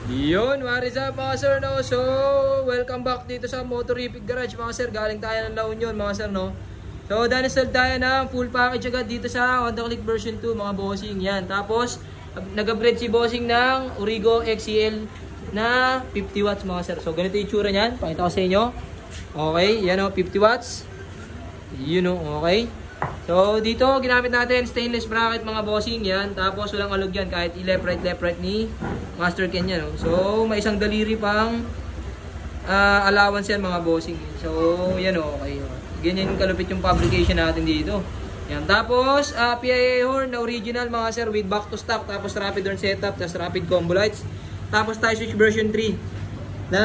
Yun, what is up mga sir, no? So, welcome back dito sa Motorific Garage mga sir. Galing tayo ng La Union mga sir, no? So, dahil tayo ng full package agad dito sa Honda Click version 2 mga bossing. Yan, tapos nag-upgrade si bossing ng Origo XCL na 50 watts mga sir. So, ganito yung itsura niyan, pakita ko sa inyo. Okay, yan o, 50 watts. Yun o, okay. So, dito ginamit natin stainless bracket mga bossing yan. Tapos walang alog yan kahit left right ni Master Ken yan. No? So, may isang daliri pang allowance yan mga bossing. So, yan o, okay. Ganyan yung kalupit yung fabrication natin dito. Yan. Tapos, PIA horn na original mga sir with back to stock. Tapos rapid horn setup. Tapos rapid combo lights. Tapos tie switch version 3 na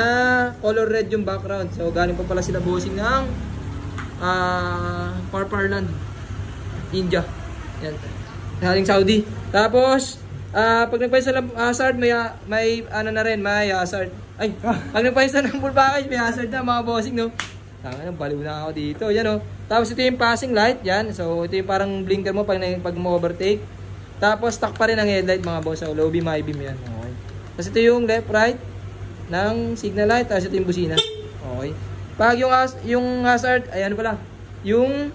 color red yung background. So, galing pa pala sila bossing ng Parparland India. Yan. Galing Saudi. Tapos, pag nagpa-install ng hazard, may ano na rin, may hazard. Ay, pag nagpa-install ng full package, may hazard na mga bossing, no? Tama na, baliw na ako dito. Yan, no? Tapos, ito yung passing light. Yan. So, ito yung parang blinker mo pag mo-overtake. Tapos, stock pa rin ang headlight, mga boss. So, low beam, high beam, yan. Okay. Tapos, ito yung left, right ng signal light. Tapos, ito yung busina. Okay. Pag yung hazard, ay ano pala, yung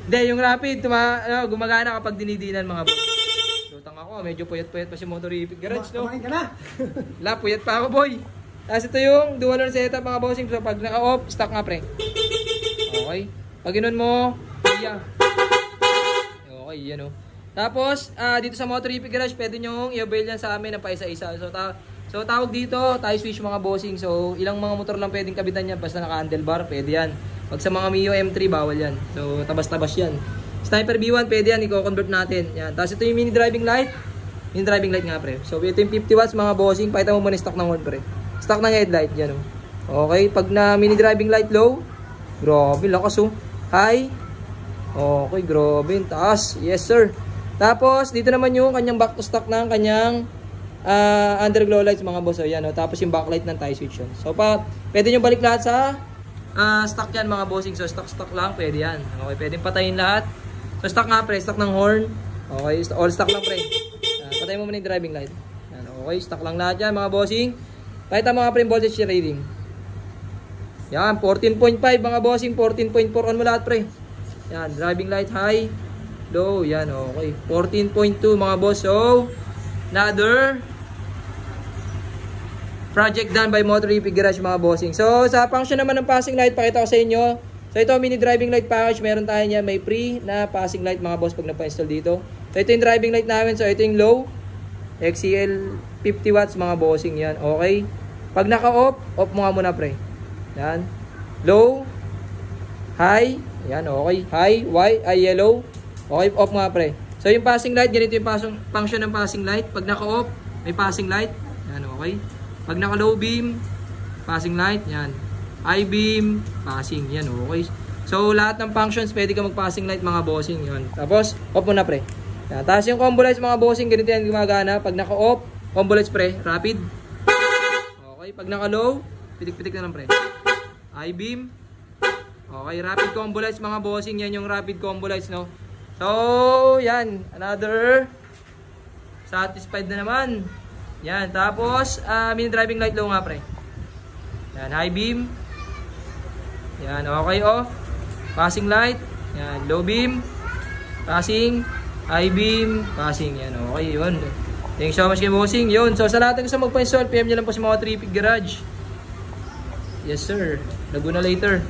yung rapid, gumagana kapag dinidinan mga boss. Lutang ako, medyo puyat-puyat pa si Motorific Garage, no? Kumain ka na! Puyat pa ako, boy. Tapos ito yung dual horn setup mga bossing. So pag naka-off, stock nga pre. Okay. Pag ginon mo, yeah. Okay, yan o. Tapos, dito sa Motorific Garage, pwede nyo i-avail yan sa amin ng paisa-isa. So tawag dito, tie switch mga bossing. So ilang mga motor lang pwedeng kabitan yan. Basta naka-handlebar, pwede yan. Pag sa mga Mio M3, bawal yan. So tabas-tabas yan. Sniper B1, pwede yan. I-convert natin. Yan. Tapos ito yung mini driving light. Mini driving light nga pre. So ito yung 50 watts mga bossing. Pakita mo muna stock ng word pre. Stock ng headlight. Yan o. Okay. Pag na mini driving light low. Grabe. Lakas o. High. Okay. Grabe. Taas. Yes sir. Tapos dito naman yung kanyang back to stock ng kanyang underglow lights mga boss. So yan o. Tapos yung backlight ng tie switch yun. So pwede nyo balik lahat sa stock yan mga bossing. So stock lang. Pwede yan. Okay. Pwede patayin lahat. So stock nga pre. Stock ng horn. Okay. All stock lang pre. Patayin mo muna yung driving light. Yan. Okay. Stock lang lahat yan mga bossing. Pakita mga pre yung voltage rating. Yan. 14.5 mga bossing. 14.4 on mo lahat pre. Yan. Driving light high. Low. Yan. Okay. 14.2 mga boss. So another project done by Motorific Garage mga bossing. So sa function naman ng passing light, pakita ko sa inyo. So ito mini driving light package, meron tayo niya, may free na passing light mga boss pag napa-install dito. So ito yung driving light namin. So ito yung low XCL 50 watts mga bossing yan. Okay. Pag naka-off, off mo nga muna pre. Yan. Low, high, yan okay. High, white, yellow. Okay, off nga pre. So yung passing light, ganito yung function ng passing light. Pag naka-off, may passing light. Yan okay. Pag naka-low beam, passing light, yan. High beam, passing, yan, okay. So, lahat ng functions, pwede ka mag-passing light, mga bossing, yan. Tapos, off mo na, pre. Yan. Tapos, yung combo lights, mga bossing, ganito yan gumagana. Pag naka-off, combo lights, pre, rapid. Okay, pag naka-low, pitik-pitik na lang, pre. High beam. Okay, rapid combo lights, mga bossing, yan yung rapid combo lights, no. So, yan, another satisfied na naman. Yan, tapos mini driving light low nga pre. Yan, high beam. Yan, okay off. Passing light. Yan, low beam. Passing, high beam, passing. Yan, okay, yun. Thanks so much kay bossing. Yun, so sa lahat ng gusto magpa-install, PM nyo lang po si Motorific Garage. Yes sir, Laguna later.